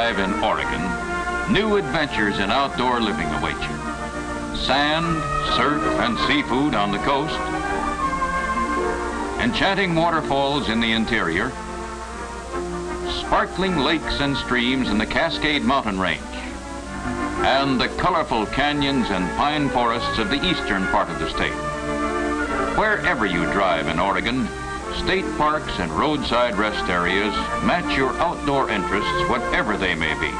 arrive in Oregon, new adventures in outdoor living await you. Sand, surf, and seafood on the coast, enchanting waterfalls in the interior, sparkling lakes and streams in the Cascade Mountain Range, and the colorful canyons and pine forests of the eastern part of the state. Wherever you drive in Oregon, state parks and roadside rest areas match your outdoor interests, whatever they may be.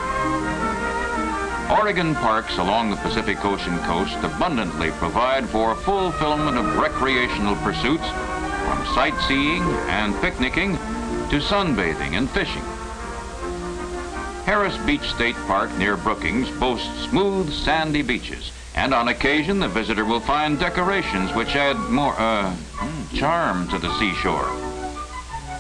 Oregon parks along the Pacific Ocean coast abundantly provide for fulfillment of recreational pursuits, from sightseeing and picnicking to sunbathing and fishing. Harris Beach State Park near Brookings boasts smooth, sandy beaches, and on occasion the visitor will find decorations which add more charm to the seashore.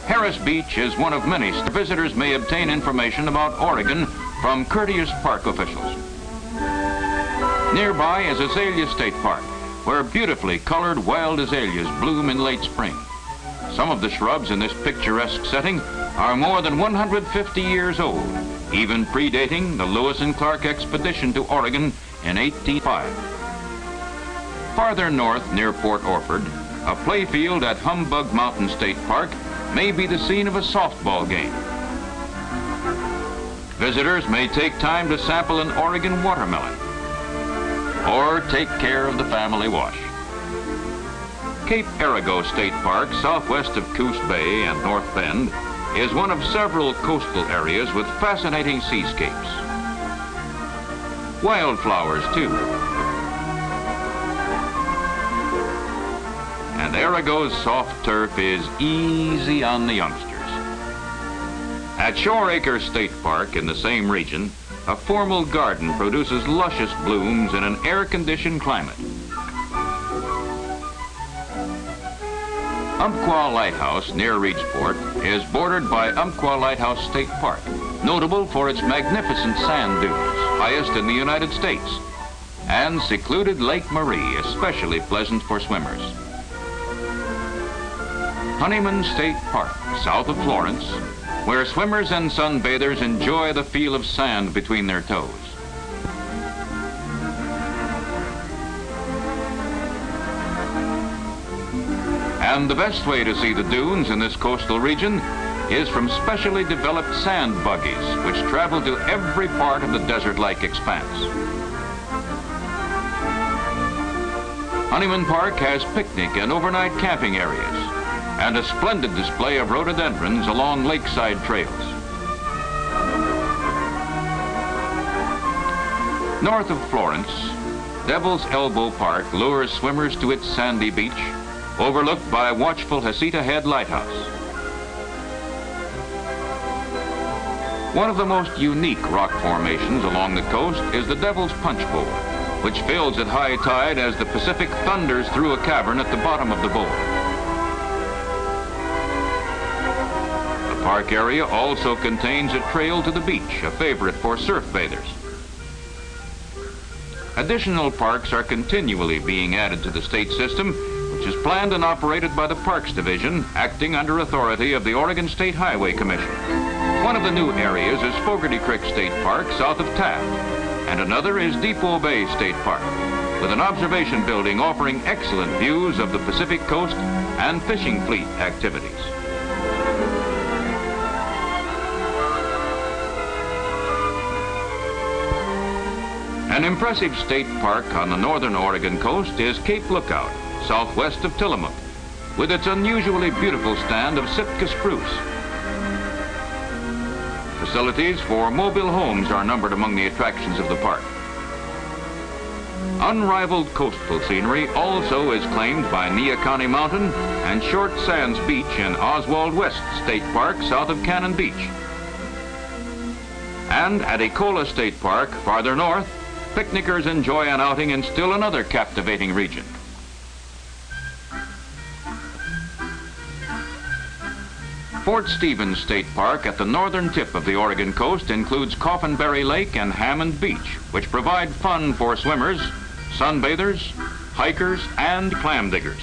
Harris Beach is one of many. Visitors may obtain information about Oregon from courteous park officials. Nearby is Azalea State Park, where beautifully colored wild azaleas bloom in late spring. Some of the shrubs in this picturesque setting are more than 150 years old, even predating the Lewis and Clark expedition to Oregon in 1805. Farther north, near Port Orford, a playfield at Humbug Mountain State Park may be the scene of a softball game. Visitors may take time to sample an Oregon watermelon or take care of the family wash. Cape Arago State Park, southwest of Coos Bay and North Bend, is one of several coastal areas with fascinating seascapes. Wildflowers, too. And Arago's soft turf is easy on the youngsters. At Shore Acre State Park in the same region, a formal garden produces luscious blooms in an air-conditioned climate. Umpqua Lighthouse near Reedsport is bordered by Umpqua Lighthouse State Park, notable for its magnificent sand dunes, highest in the United States, and secluded Lake Marie, especially pleasant for swimmers. Honeyman State Park, south of Florence, where swimmers and sunbathers enjoy the feel of sand between their toes. And the best way to see the dunes in this coastal region is from specially developed sand buggies, which travel to every part of the desert-like expanse. Honeyman Park has picnic and overnight camping areas, and a splendid display of rhododendrons along lakeside trails. North of Florence, Devil's Elbow Park lures swimmers to its sandy beach, overlooked by watchful Hasita Head Lighthouse. One of the most unique rock formations along the coast is the Devil's Punch Bowl, which fills at high tide as the Pacific thunders through a cavern at the bottom of the bowl. The park area also contains a trail to the beach, a favorite for surf bathers. Additional parks are continually being added to the state system, which is planned and operated by the Parks Division, acting under authority of the Oregon State Highway Commission. One of the new areas is Fogarty Creek State Park, south of Taft, and another is Depot Bay State Park, with an observation building offering excellent views of the Pacific coast and fishing fleet activities. An impressive state park on the northern Oregon coast is Cape Lookout, southwest of Tillamook, with its unusually beautiful stand of Sitka spruce. Facilities for mobile homes are numbered among the attractions of the park. Unrivaled coastal scenery also is claimed by Neahkahnie Mountain and Short Sands Beach in Oswald West State Park, south of Cannon Beach. And at Ecola State Park, farther north, picnickers enjoy an outing in still another captivating region. Fort Stevens State Park at the northern tip of the Oregon coast includes Coffinberry Lake and Hammond Beach, which provide fun for swimmers, sunbathers, hikers, and clam diggers.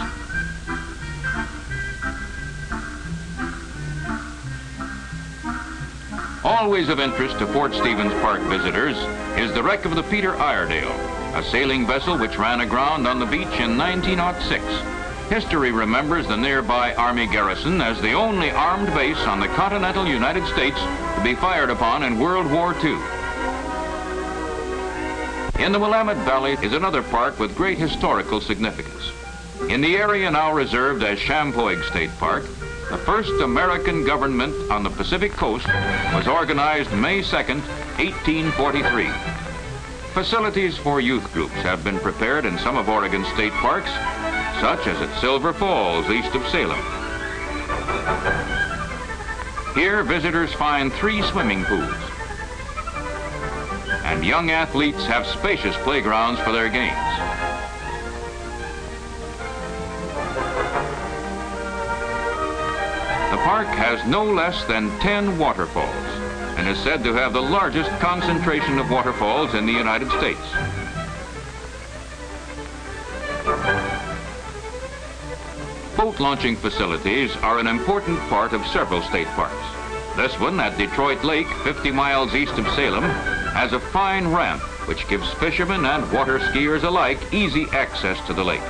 Always of interest to Fort Stevens Park visitors is the wreck of the Peter Iredale, a sailing vessel which ran aground on the beach in 1906. History remembers the nearby Army garrison as the only armed base on the continental United States to be fired upon in World War II. In the Willamette Valley is another park with great historical significance. In the area now reserved as Champoeg State Park, the first American government on the Pacific Coast was organized May 2nd, 1843. Facilities for youth groups have been prepared in some of Oregon's state parks, such as at Silver Falls, east of Salem. Here, visitors find 3 swimming pools, and young athletes have spacious playgrounds for their games. The park has no less than 10 waterfalls and is said to have the largest concentration of waterfalls in the United States. Boat launching facilities are an important part of several state parks. This one at Detroit Lake, 50 miles east of Salem, has a fine ramp which gives fishermen and water skiers alike easy access to the lake.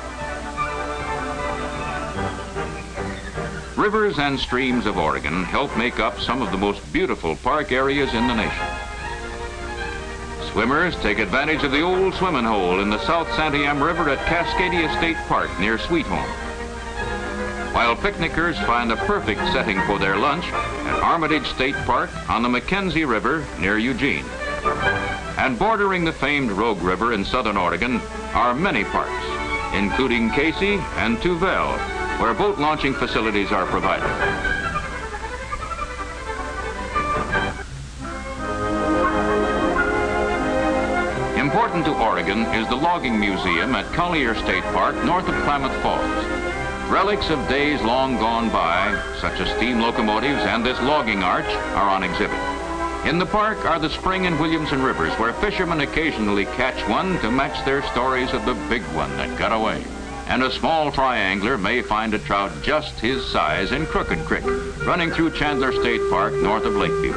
Rivers and streams of Oregon help make up some of the most beautiful park areas in the nation. Swimmers take advantage of the old swimming hole in the South Santiam River at Cascadia State Park near Sweet Home, while picnickers find the perfect setting for their lunch at Armitage State Park on the Mackenzie River near Eugene. And bordering the famed Rogue River in southern Oregon are many parks, including Casey and Tuvel, where boat launching facilities are provided. Important to Oregon is the Logging Museum at Collier State Park north of Klamath Falls. Relics of days long gone by, such as steam locomotives and this logging arch, are on exhibit. In the park are the Spring and Williamson Rivers, where fishermen occasionally catch one to match their stories of the big one that got away. And a small fry angler may find a trout just his size in Crooked Creek, running through Chandler State Park north of Lakeview.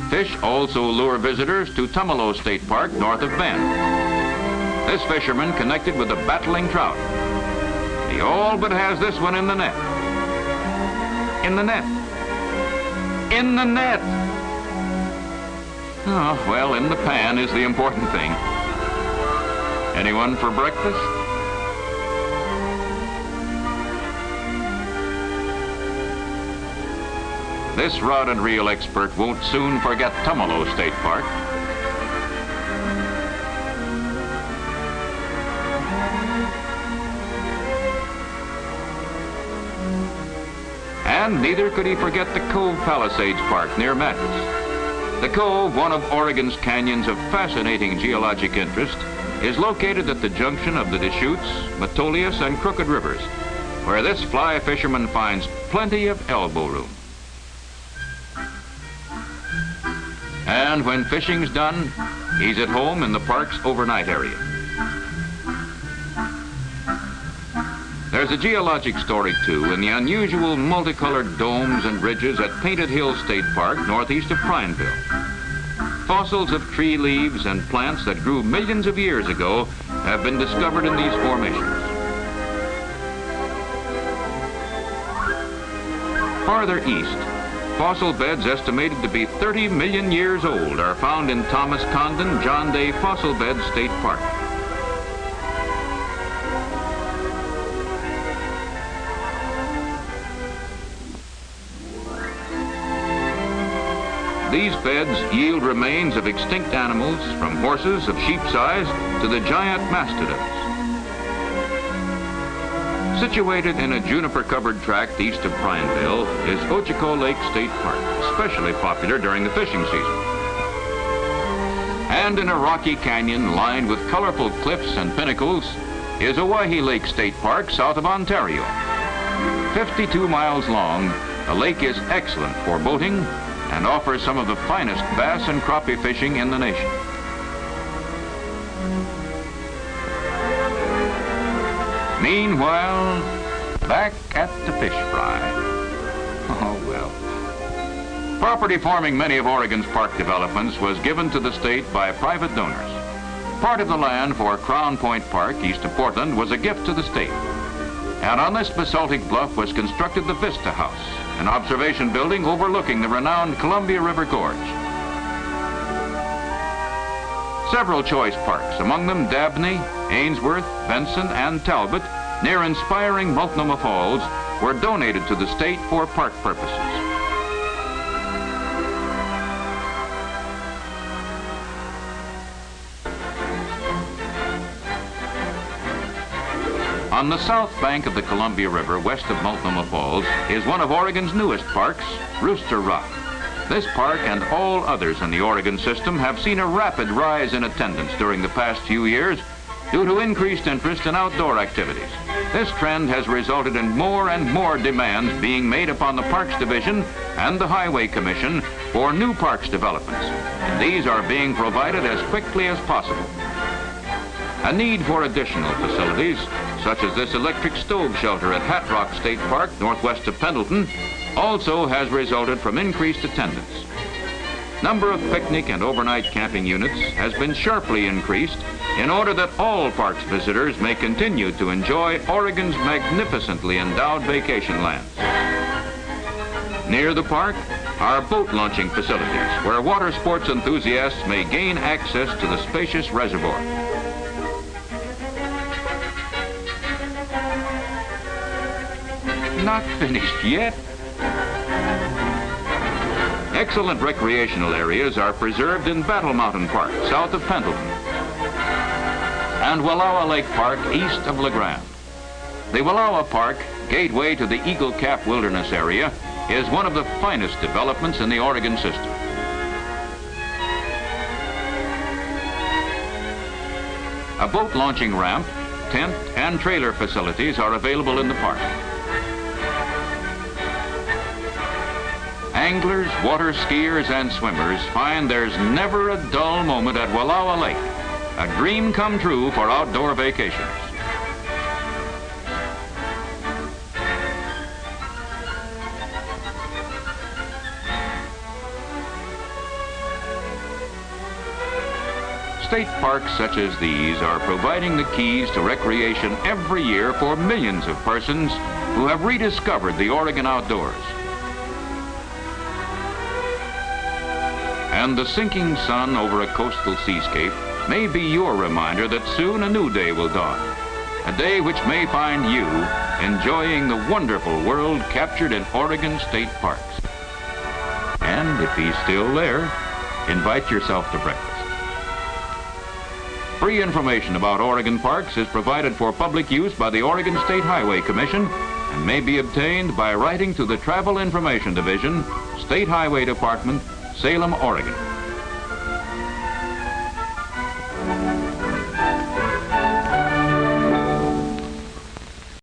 Fish also lure visitors to Tumalo State Park north of Bend. This fisherman connected with a battling trout. He all but has this one in the net. In the net. In the net! Oh, well, in the pan is the important thing. Anyone for breakfast? This rod and reel expert won't soon forget Tumalo State Park. And neither could he forget the Cove Palisades Park near Madras. The Cove, one of Oregon's canyons of fascinating geologic interest, is located at the junction of the Deschutes, Metolius, and Crooked Rivers, where this fly fisherman finds plenty of elbow room. And when fishing's done, he's at home in the park's overnight area. There's a geologic story, too, in the unusual multicolored domes and ridges at Painted Hill State Park, northeast of Prineville. Fossils of tree leaves and plants that grew millions of years ago have been discovered in these formations. Farther east, fossil beds estimated to be 30 million years old are found in Thomas Condon John Day Fossil Bed State Park. These beds yield remains of extinct animals, from horses of sheep size to the giant mastodons. Situated in a juniper-covered tract east of Prineville is Ochiko Lake State Park, especially popular during the fishing season. And in a rocky canyon lined with colorful cliffs and pinnacles is Owyhee Lake State Park south of Ontario. 52 miles long, the lake is excellent for boating and offers some of the finest bass and crappie fishing in the nation. Meanwhile, back at the fish fry. Oh, well. Property forming many of Oregon's park developments was given to the state by private donors. Part of the land for Crown Point Park, east of Portland, was a gift to the state. And on this basaltic bluff was constructed the Vista House, an observation building overlooking the renowned Columbia River Gorge. Several choice parks, among them Dabney, Ainsworth, Benson, and Talbot, near inspiring Multnomah Falls, were donated to the state for park purposes. On the south bank of the Columbia River, west of Multnomah Falls, is one of Oregon's newest parks, Rooster Rock. This park and all others in the Oregon system have seen a rapid rise in attendance during the past few years due to increased interest in outdoor activities. This trend has resulted in more and more demands being made upon the Parks Division and the Highway Commission for new parks developments, and these are being provided as quickly as possible. A need for additional facilities, such as this electric stove shelter at Hat Rock State Park, northwest of Pendleton, also has resulted from increased attendance. Number of picnic and overnight camping units has been sharply increased in order that all parks visitors may continue to enjoy Oregon's magnificently endowed vacation lands. Near the park are boat launching facilities where water sports enthusiasts may gain access to the spacious reservoir. Not finished yet. Excellent recreational areas are preserved in Battle Mountain Park, south of Pendleton, and Wallowa Lake Park, east of LeGrand. The Wallowa Park, gateway to the Eagle Cap Wilderness area, is one of the finest developments in the Oregon system. A boat launching ramp, tent, and trailer facilities are available in the park. Anglers, water skiers, and swimmers find there's never a dull moment at Wallowa Lake, a dream come true for outdoor vacations. State parks such as these are providing the keys to recreation every year for millions of persons who have rediscovered the Oregon outdoors. And the sinking sun over a coastal seascape may be your reminder that soon a new day will dawn. A day which may find you enjoying the wonderful world captured in Oregon state parks. And if he's still there, invite yourself to breakfast. Free information about Oregon parks is provided for public use by the Oregon State Highway Commission and may be obtained by writing to the Travel Information Division, State Highway Department, Salem, Oregon.